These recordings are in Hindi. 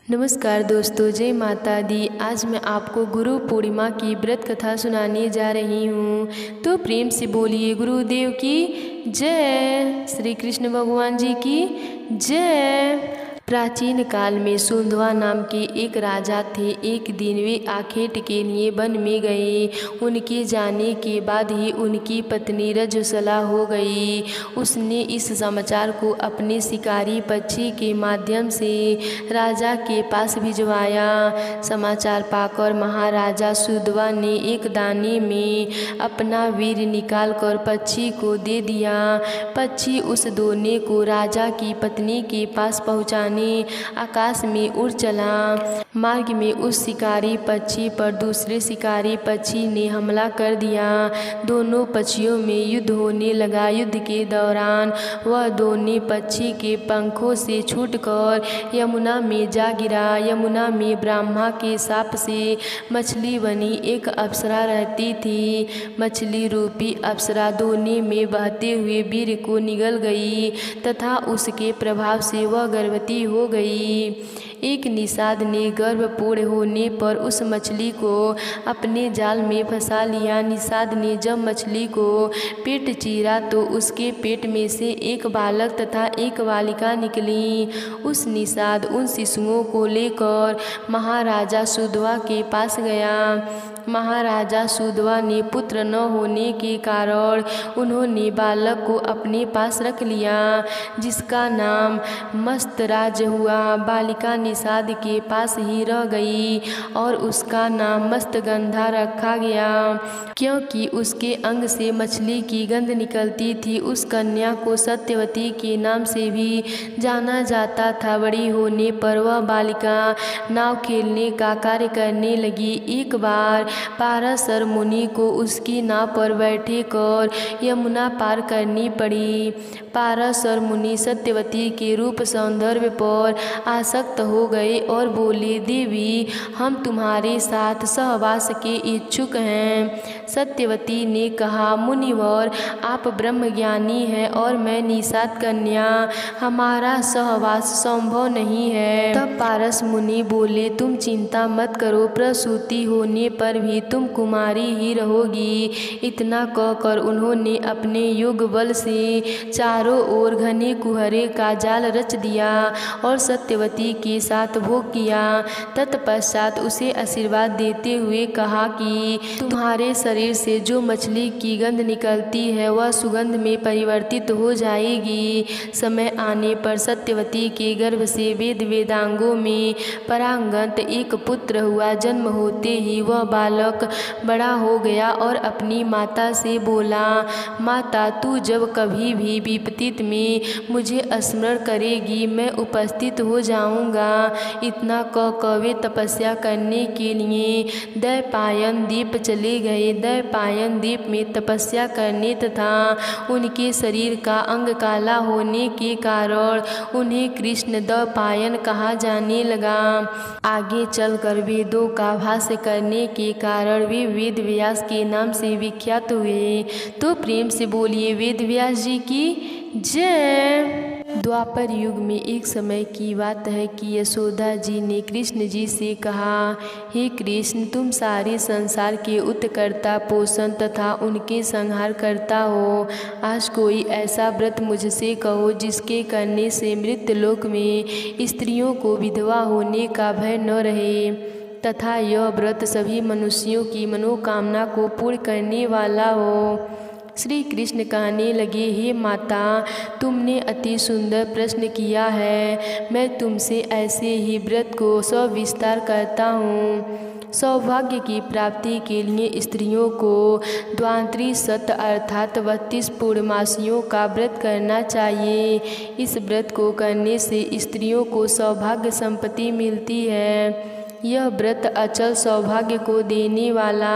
नमस्कार दोस्तों, जय माता दी। आज मैं आपको गुरु पूर्णिमा की व्रत कथा सुनाने जा रही हूँ। तो प्रेम से बोलिए गुरुदेव की जय, श्री कृष्ण भगवान जी की जय। प्राचीन काल में सुंधवा नाम के एक राजा थे। एक दिन वे आखेट के लिए वन में गए। उनके जाने के बाद ही उनकी पत्नी रजस्वला हो गई। उसने इस समाचार को अपने शिकारी पक्षी के माध्यम से राजा के पास भिजवाया। समाचार पाकर महाराजा सुंधवा ने एक दाने में अपना वीर निकालकर पक्षी को दे दिया। पक्षी उस दोने को राजा की पत्नी के पास पहुंचाने आकाश में उड़ चला। मार्ग में उस शिकारी पक्षी पर दूसरे शिकारी पक्षी ने हमला कर दिया। दोनों पक्षियों में युद्ध होने लगा। युद्ध के दौरान वह दोनों पक्षी के पंखों से छूटकर यमुना में जा गिरा। यमुना में ब्रह्मा के शाप से मछली बनी एक अप्सरा रहती थी। मछली रूपी अप्सरा दोने में बहते हुए वीर को निगल गई तथा उसके प्रभाव से वह गर्भवती हो गई। एक निषाद ने गर्भपूर्ण होने पर उस मछली को अपने जाल में फंसा लिया। निषाद ने जब मछली को पेट चीरा तो उसके पेट में से एक बालक तथा एक बालिका निकली। उस निषाद उन शिशुओं को लेकर महाराजा सुंधवा के पास गया। महाराजा सुंधवा ने पुत्र न होने के कारण उन्होंने बालक को अपने पास रख लिया, जिसका नाम मस्तराज हुआ। बालिका निषाद के पास ही रह गई और उसका नाम मस्तगंधा रखा गया, क्योंकि उसके अंग से मछली की गंध निकलती थी। उस कन्या को सत्यवती के नाम से भी जाना जाता था। बड़ी होने पर वह बालिका नाव खेलने का कार्य करने लगी। एक बार पाराशर मुनि को उसकी नाव पर बैठे कर यमुना पार करनी पड़ी। पाराशर मुनि सत्यवती के रूप सौंदर्य पर आसक्त हो गए और बोले, देवी, हम तुम्हारे साथ सहवास के इच्छुक हैं। सत्यवती ने कहा, मुनिवर, आप ब्रह्मज्ञानी हैं और मैं निषाद कन्या, हमारा सहवास संभव नहीं है। तब पारस मुनि बोले, तुम चिंता मत करो, प्रसूति होने पर भी तुम कुमारी ही रहोगी। इतना कहकर उन्होंने अपने योग बल से चारों ओर घने कुहरे का जाल रच दिया और सत्यवती के साथ भोग किया। तत्पश्चात उसे आशीर्वाद देते हुए कहा कि तुम्हारे शरीर से जो मछली की गंध निकलती है वह सुगंध में परिवर्तित हो जाएगी। समय आने पर सत्यवती के गर्भ से वेद वेदांगों में पारंगत एक पुत्र हुआ। जन्म होते ही वह बालक बड़ा हो गया और अपनी माता से बोला, माता, तू जब कभी भी विपत्ति में मुझे स्मरण करेगी मैं उपस्थित हो जाऊंगा। इतना कह वे तपस्या करने के लिए दैपायन द्वीप चले गए। दैपायन द्वीप में तपस्या करने तथा उनके शरीर का अंग काला होने के कारण उन्हें कृष्ण दैपायन कहा जाने लगा। आगे चलकर वेदों का भाष्य करने के कारण वे वेद व्यास के नाम से विख्यात हुए। तो प्रेम से बोलिए वेद व्यास जी की जय। द्वापर युग में एक समय की बात है कि यशोदा जी ने कृष्ण जी से कहा, हे कृष्ण, तुम सारे संसार के उत्कर्ता पोषण तथा उनके संहार करता हो। आज कोई ऐसा व्रत मुझसे कहो जिसके करने से मृत्युलोक में स्त्रियों को विधवा होने का भय न रहे तथा यह व्रत सभी मनुष्यों की मनोकामना को पूर्ण करने वाला हो। श्री कृष्ण कहने लगे, हे माता, तुमने अति सुंदर प्रश्न किया है। मैं तुमसे ऐसे ही व्रत को सविस्तार करता हूँ। सौभाग्य की प्राप्ति के लिए स्त्रियों को द्वांत्री सत अर्थात 32 पूर्णमासियों का व्रत करना चाहिए। इस व्रत को करने से स्त्रियों को सौभाग्य संपत्ति मिलती है। यह व्रत अचल सौभाग्य को देने वाला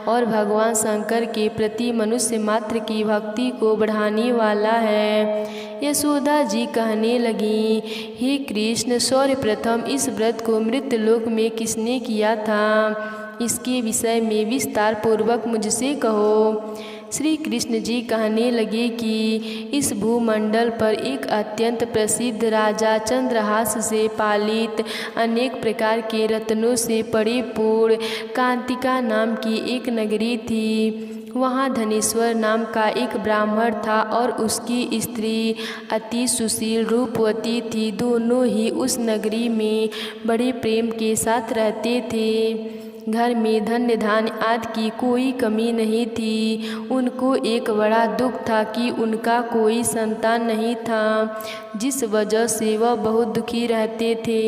और भगवान शंकर के प्रति मनुष्य मात्र की भक्ति को बढ़ाने वाला है। यशोदा जी कहने लगी, हे कृष्ण, सर्वप्रथम इस व्रत को मृत्युलोक में किसने किया था? इसके विषय में विस्तार पूर्वक मुझसे कहो। श्री कृष्ण जी कहने लगे कि इस भूमंडल पर एक अत्यंत प्रसिद्ध राजा चंद्रहास से पालित अनेक प्रकार के रत्नों से परिपूर्ण कांतिका नाम की एक नगरी थी। वहाँ धनेश्वर नाम का एक ब्राह्मण था और उसकी स्त्री अति सुशील रूपवती थी। दोनों ही उस नगरी में बड़े प्रेम के साथ रहते थे। घर में धन्य धान्य आदि की कोई कमी नहीं थी। उनको एक बड़ा दुख था कि उनका कोई संतान नहीं था, जिस वजह से वह बहुत दुखी रहते थे।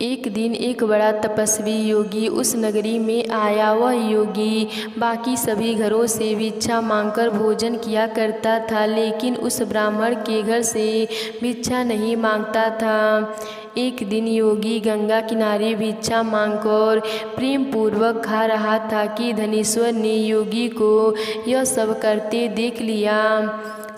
एक दिन एक बड़ा तपस्वी योगी उस नगरी में आया। वह योगी बाकी सभी घरों से भिक्षा मांगकर भोजन किया करता था, लेकिन उस ब्राह्मण के घर से भिक्षा नहीं मांगता था। एक दिन योगी गंगा किनारे भिक्षा मांगकर प्रेम पूर्वक खा रहा था कि धनेश्वर ने योगी को यह सब करते देख लिया।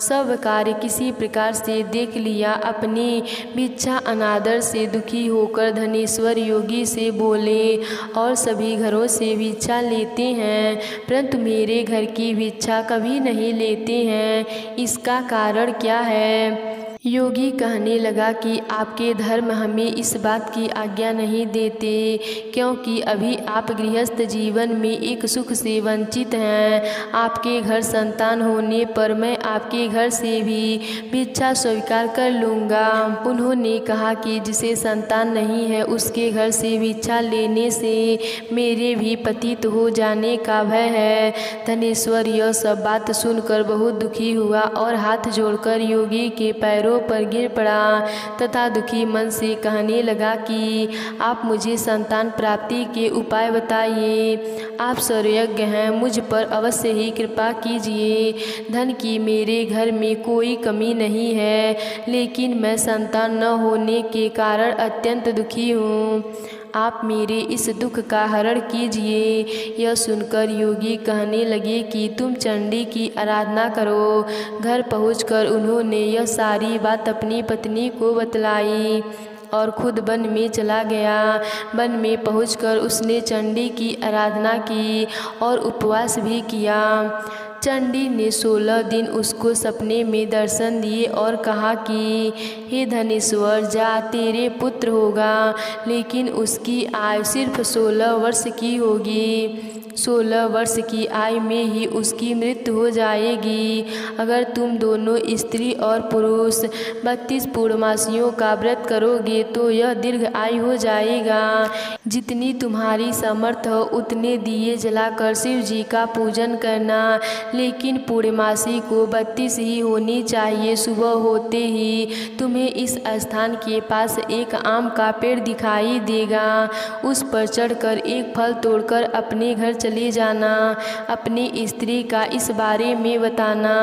सब कार्य किसी प्रकार से देख लिया। अपनी भिक्षा अनादर से दुखी होकर धनेश्वर योगी से बोले, और सभी घरों से भिक्षा लेते हैं, परंतु मेरे घर की भिक्षा कभी नहीं लेते हैं, इसका कारण क्या है? योगी कहने लगा कि आपके धर्म हमें इस बात की आज्ञा नहीं देते, क्योंकि अभी आप गृहस्थ जीवन में एक सुख से वंचित हैं। आपके घर संतान होने पर मैं आपके घर से भी भिक्षा स्वीकार कर लूँगा। उन्होंने कहा कि जिसे संतान नहीं है उसके घर से भिक्षा लेने से मेरे भी पतित हो जाने का भय है। धनेश्वर यह सब बात सुनकर बहुत दुखी हुआ और हाथ जोड़कर योगी के पैरों पर गिर पड़ा तथा दुखी मन से कहने लगा कि आप मुझे संतान प्राप्ति के उपाय बताइए। आप सर्वज्ञ हैं, मुझ पर अवश्य ही कृपा कीजिए। धन की मेरे घर में कोई कमी नहीं है, लेकिन मैं संतान न होने के कारण अत्यंत दुखी हूँ। आप मेरे इस दुख का हरण कीजिए। यह सुनकर योगी कहने लगे कि तुम चंडी की आराधना करो। घर पहुंचकर उन्होंने यह सारी बात अपनी पत्नी को बतलाई और खुद वन में चला गया। वन में पहुंचकर उसने चंडी की आराधना की और उपवास भी किया। चंडी ने 16 दिन उसको सपने में दर्शन दिए और कहा कि हे धनेश्वर, जा, तेरे पुत्र होगा, लेकिन उसकी आयु सिर्फ 16 वर्ष की होगी। 16 वर्ष की आयु में ही उसकी मृत्यु हो जाएगी। अगर तुम दोनों स्त्री और पुरुष 32 पूर्णमासियों का व्रत करोगे तो यह दीर्घ आयु हो जाएगा। जितनी तुम्हारी समर्थ हो उतने दिए जलाकर शिव जी का पूजन करना, लेकिन पूर्णमासी को 32 ही होनी चाहिए। सुबह होते ही तुम्हें इस स्थान के पास एक आम का पेड़ दिखाई देगा। उस पर चढ़कर एक फल तोड़कर अपने घर चले जाना। अपनी स्त्री का इस बारे में बताना।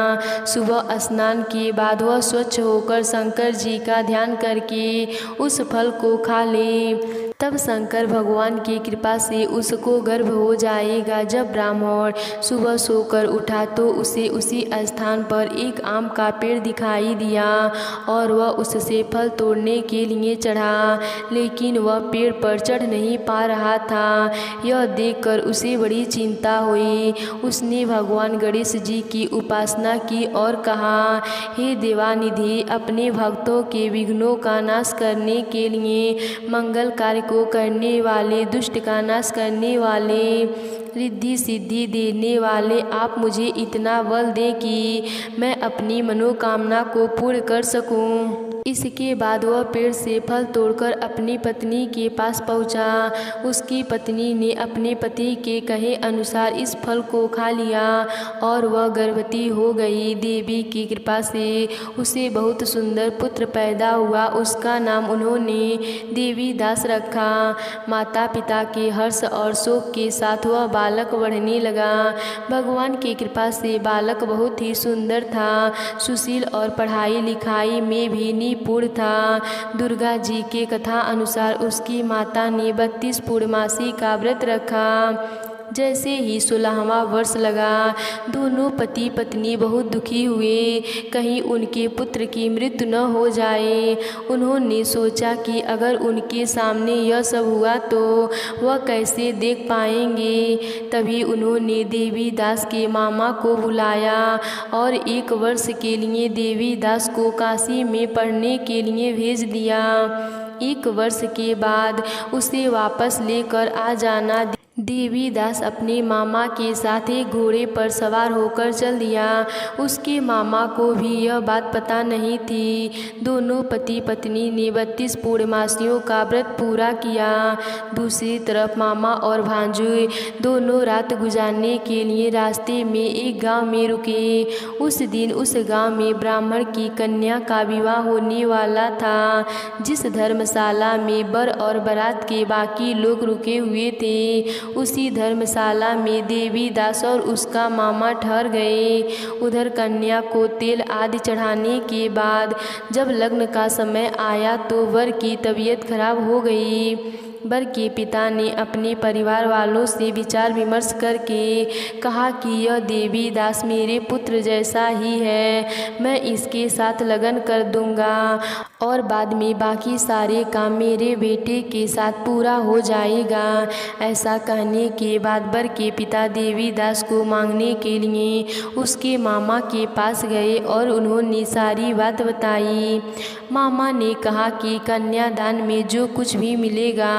सुबह स्नान के बाद वह स्वच्छ होकर शंकर जी का ध्यान करके उस फल को खा ले। तब शंकर भगवान की कृपा से उसको गर्भ हो जाएगा। जब ब्राह्मण सुबह सोकर उठा तो उसे उसी स्थान पर एक आम का पेड़ दिखाई दिया और वह उससे फल तोड़ने के लिए चढ़ा, लेकिन वह पेड़ पर चढ़ नहीं पा रहा था। यह देखकर उसे बड़ी चिंता हुई। उसने भगवान गणेश जी की उपासना की और कहा, हे देवानिधि, अपने भक्तों के विघ्नों का नाश करने के लिए, मंगल कार्य को करने वाले, दुष्ट का नाश करने वाले, रिद्धि सिद्धि देने वाले, आप मुझे इतना बल दें कि मैं अपनी मनोकामना को पूर्ण कर सकूं। इसके बाद वह पेड़ से फल तोड़कर अपनी पत्नी के पास पहुंचा। उसकी पत्नी ने अपने पति के कहे अनुसार इस फल को खा लिया और वह गर्भवती हो गई। देवी की कृपा से उसे बहुत सुंदर पुत्र पैदा हुआ। उसका नाम उन्होंने देवी दास रखा। माता पिता के हर्ष और शोक के साथ वह बालक बढ़ने लगा। भगवान की कृपा से बालक बहुत ही सुंदर था, सुशील और पढ़ाई लिखाई में भी निपुण था। दुर्गा जी के कथा अनुसार उसकी माता ने 32 पूर्णमासी का व्रत रखा। जैसे ही 16वां वर्ष लगा, दोनों पति पत्नी बहुत दुखी हुए, कहीं उनके पुत्र की मृत्यु न हो जाए। उन्होंने सोचा कि अगर उनके सामने यह सब हुआ तो वह कैसे देख पाएंगे। तभी उन्होंने देवीदास के मामा को बुलाया और 1 वर्ष के लिए देवीदास को काशी में पढ़ने के लिए भेज दिया। 1 वर्ष के बाद उसे वापस लेकर आ जाना। देवीदास अपने मामा के साथ एक घोड़े पर सवार होकर चल दिया। उसके मामा को भी यह बात पता नहीं थी। दोनों पति पत्नी ने 32 पूर्णमासियों का व्रत पूरा किया। दूसरी तरफ मामा और भांजे दोनों रात गुजारने के लिए रास्ते में एक गांव में रुके। उस दिन उस गांव में ब्राह्मण की कन्या का विवाह होने वाला था। जिस धर्मशाला में वर और बारात के बाकी लोग रुके हुए थे, उसी धर्मशाला में देवीदास और उसका मामा ठहर गए। उधर कन्या को तेल आदि चढ़ाने के बाद जब लग्न का समय आया तो वर की तबीयत खराब हो गई। वर के पिता ने अपने परिवार वालों से विचार विमर्श करके कहा कि यह देवीदास मेरे पुत्र जैसा ही है, मैं इसके साथ लगन कर दूंगा और बाद में बाकी सारे काम मेरे बेटे के साथ पूरा हो जाएगा। ऐसा कहने के बाद वर के पिता देवीदास को मांगने के लिए उसके मामा के पास गए और उन्होंने सारी बात बताई। मामा ने कहा कि कन्यादान में जो कुछ भी मिलेगा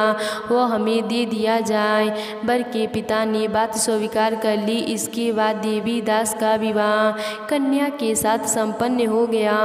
वह हमें दे दिया जाए। वर के पिता ने बात स्वीकार कर ली। इसके बाद देवीदास का विवाह कन्या के साथ संपन्न हो गया।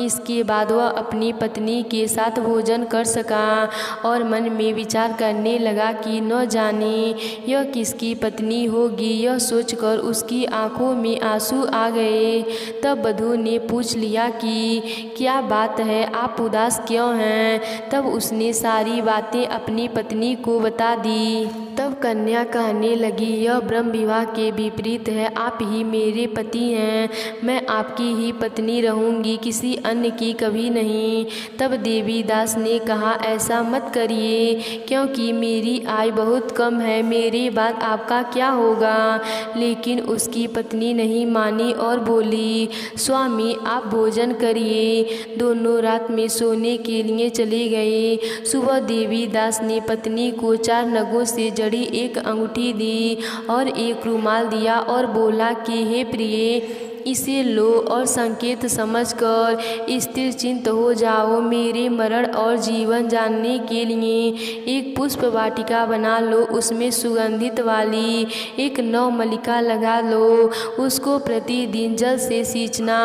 इसके बाद वह अपनी पत्नी के साथ भोजन कर सका और मन में विचार करने लगा कि न जाने यह किसकी पत्नी होगी। यह सोचकर उसकी आंखों में आंसू आ गए। तब वधू ने पूछ लिया कि क्या बात है, आप उदास क्यों हैं। तब उसने सारी बातें अपनी पत्नी को बता दी। तब कन्या कहने लगी, यह ब्रह्म विवाह के विपरीत है। आप ही मेरे पति हैं, मैं आपकी ही पत्नी रहूंगी, किसी अन्य की कभी नहीं। तब देवीदास ने कहा, ऐसा मत करिए, क्योंकि मेरी आयु बहुत कम है, मेरे बाद आपका क्या होगा। लेकिन उसकी पत्नी नहीं मानी और बोली, स्वामी आप भोजन करिए। दोनों रात में सोने के लिए चले गए। सुबह देवीदास ने पत्नी को 4 नगों से जड़ी एक अंगूठी दी और एक रुमाल दिया और बोला कि हे प्रिय, इसे लो और संकेत समझकर स्थिर चिंत हो जाओ। मेरे मरण और जीवन जानने के लिए एक पुष्प वाटिका बना लो, उसमें सुगंधित वाली एक नवमल्लिका लगा लो। उसको प्रतिदिन जल से सींचना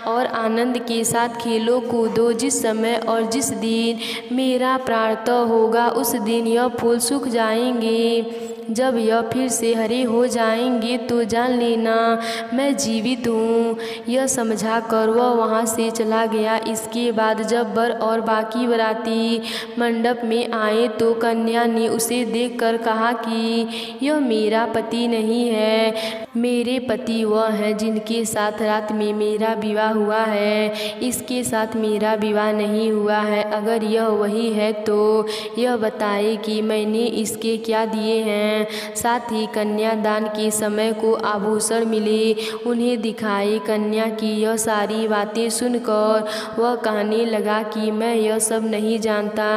और आनंद के साथ खेलो कूदो। जिस समय और जिस दिन मेरा प्राणतः होगा उस दिन यह फूल सूख जाएंगे। जब यह फिर से हरे हो जाएंगे तो जान लेना मैं जीवित हूँ। यह समझा कर वह वहाँ से चला गया। इसके बाद जब वर और बाकी बाराती मंडप में आए तो कन्या ने उसे देखकर कहा कि यह मेरा पति नहीं है, मेरे पति वह हैं जिनके साथ रात में मेरा विवाह हुआ है। इसके साथ मेरा विवाह नहीं हुआ है। अगर यह वही है तो यह बताए कि मैंने इसके क्या दिए हैं। साथ ही कन्यादान के समय को आभूषण मिले, उन्हें दिखाए। कन्या की यह सारी बातें सुनकर वह कहने लगा कि मैं यह सब नहीं जानता।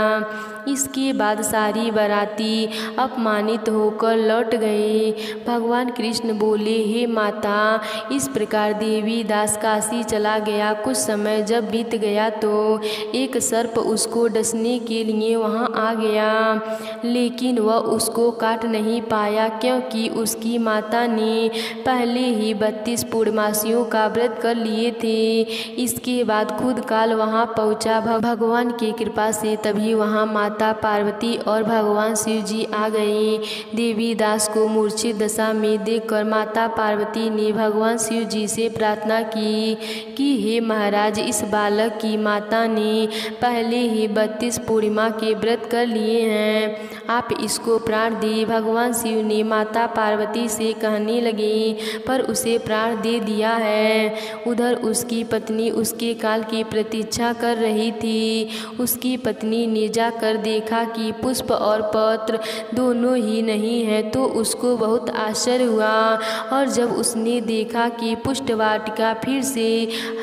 इसके बाद सारी बाराती अपमानित होकर लौट गए। भगवान कृष्ण बोले, हे माता, इस प्रकार देवीदास काशी चला गया। कुछ समय जब बीत गया तो एक सर्प उसको डसने के लिए वहां आ गया, लेकिन वह उसको काट नहीं पाया, क्योंकि उसकी माता ने पहले ही 32 पूर्णमासियों का व्रत कर लिए थे। इसके बाद खुद काल वहां पहुंचा। भगवान की कृपा से तभी वहां माता पार्वती और भगवान शिव जी आ गए। देवीदास को मूर्छित दशा में देखकर माता पार्वती ने भगवान शिव जी से प्रार्थना की कि हे महाराज, इस बालक की माता ने पहले ही 32 पूर्णिमा के व्रत कर लिए हैं, आप इसको प्राण दिए। भगवान शिव ने माता पार्वती से कहने लगे, पर उसे प्राण दे दिया है। उधर उसकी पत्नी उसके काल की प्रतीक्षा कर रही थी। उसकी पत्नी ने जाकर देखा कि पुष्प और पत्र दोनों ही नहीं है तो उसको बहुत आश्चर्य हुआ। और जब उसने देखा कि पुष्पवाटिका फिर से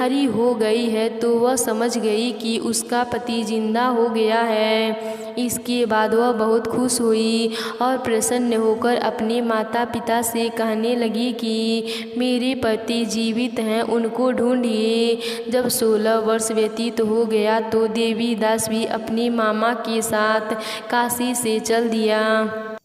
हरी हो गई है तो वह समझ गई कि उसका पति जिंदा हो गया है। इसके बाद वह बहुत खुश हुई और प्रसन्न होकर अपने माता पिता से कहने लगी कि मेरे पति जीवित हैं, उनको ढूंढिए। जब 16 वर्ष व्यतीत हो गया तो देवीदास भी अपने मामा के साथ काशी से चल दिया।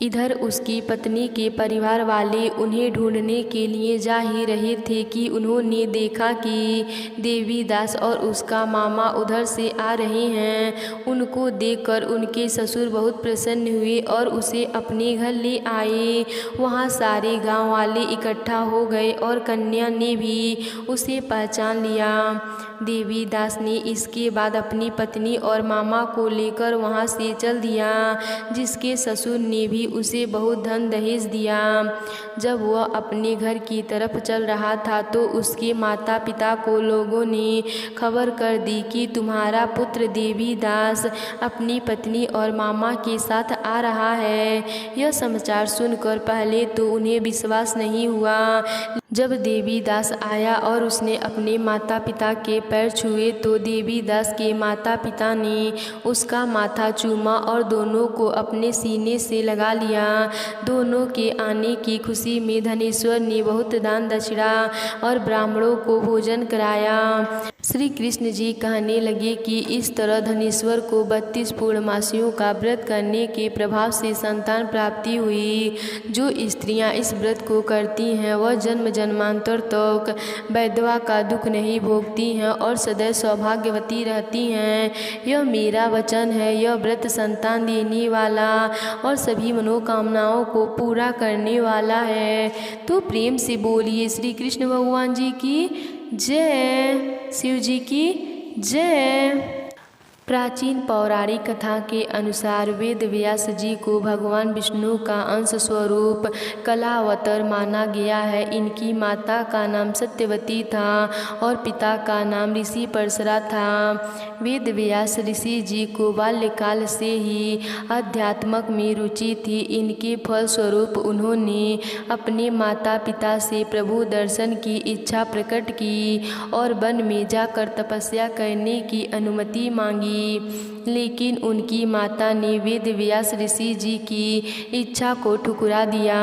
इधर उसकी पत्नी के परिवार वाले उन्हें ढूंढने के लिए जा ही रहे थे कि उन्होंने देखा कि देवीदास और उसका मामा उधर से आ रहे हैं। उनको देखकर उनके ससुर बहुत प्रसन्न हुए और उसे अपने घर ले आए। वहाँ सारे गांव वाले इकट्ठा हो गए और कन्या ने भी उसे पहचान लिया। देवीदास ने इसके बाद अपनी पत्नी और मामा को लेकर वहाँ से चल दिया, जिसके ससुर ने भी उसे बहुत धन दहेज दिया। जब वह अपने घर की तरफ चल रहा था तो उसके माता पिता को लोगों ने खबर कर दी कि तुम्हारा पुत्र देवीदास अपनी पत्नी और मामा के साथ आ रहा है। यह समाचार सुनकर पहले तो उन्हें विश्वास नहीं हुआ। जब देवीदास आया और उसने अपने माता पिता के पैर छुए तो देवीदास के माता पिता ने उसका माथा चूमा और दोनों को अपने सीने से लगा लिया। दोनों के आने की खुशी में धनेश्वर ने बहुत दान दक्षिणा और ब्राह्मणों को भोजन कराया। श्री कृष्ण जी कहने लगे कि इस तरह धनेश्वर को 32 पूर्णमासियों का व्रत करने के प्रभाव से संतान प्राप्ति हुई। जो स्त्रियां इस व्रत को करती हैं वह जन्म जन्मांतर तक वैधवा का दुख नहीं भोगती हैं और सदैव सौभाग्यवती रहती हैं। यह मेरा वचन है। यह व्रत संतान देने वाला और सभी मनोकामनाओं को पूरा करने वाला है। तो प्रेम से बोलिए श्री कृष्ण भगवान जी की जय, शिव जी की जय। प्राचीन पौराणिक कथा के अनुसार वेद व्यास जी को भगवान विष्णु का अंश स्वरूप कलावतर माना गया है। इनकी माता का नाम सत्यवती था और पिता का नाम ऋषि परशरा था। वेद व्यास ऋषि जी को बाल्यकाल से ही अध्यात्मक में रुचि थी। इनके फलस्वरूप उन्होंने अपने माता पिता से प्रभु दर्शन की इच्छा प्रकट की और वन में जाकर तपस्या करने की अनुमति मांगी। लेकिन उनकी माता ने वेद व्यास ऋषि जी की इच्छा को ठुकरा दिया।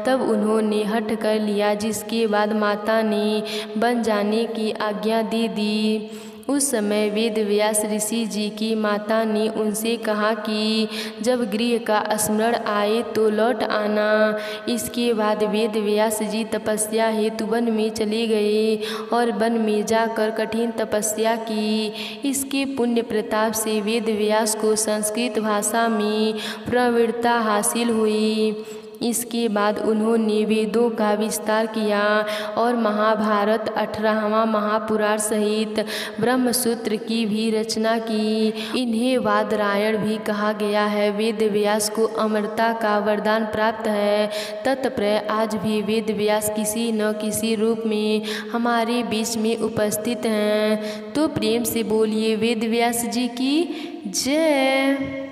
तब उन्होंने हठ कर लिया, जिसके बाद माता ने बन जाने की आज्ञा दे दी। उस समय वेद व्यास ऋषि जी की माता ने उनसे कहा कि जब गृह का स्मरण आए तो लौट आना। इसके बाद वेद व्यास जी तपस्या हेतु वन में चले गए और वन में जाकर कठिन तपस्या की। इसके पुण्य प्रताप से वेद व्यास को संस्कृत भाषा में प्रवीणता हासिल हुई। इसके बाद उन्होंने वेदों का विस्तार किया और महाभारत 18वां महापुराण सहित ब्रह्मसूत्र की भी रचना की। इन्हें वादरायण भी कहा गया है। वेद व्यास को अमरता का वरदान प्राप्त है। तत्परे आज भी वेद व्यास किसी न किसी रूप में हमारे बीच में उपस्थित हैं। तो प्रेम से बोलिए वेद व्यास जी की जय।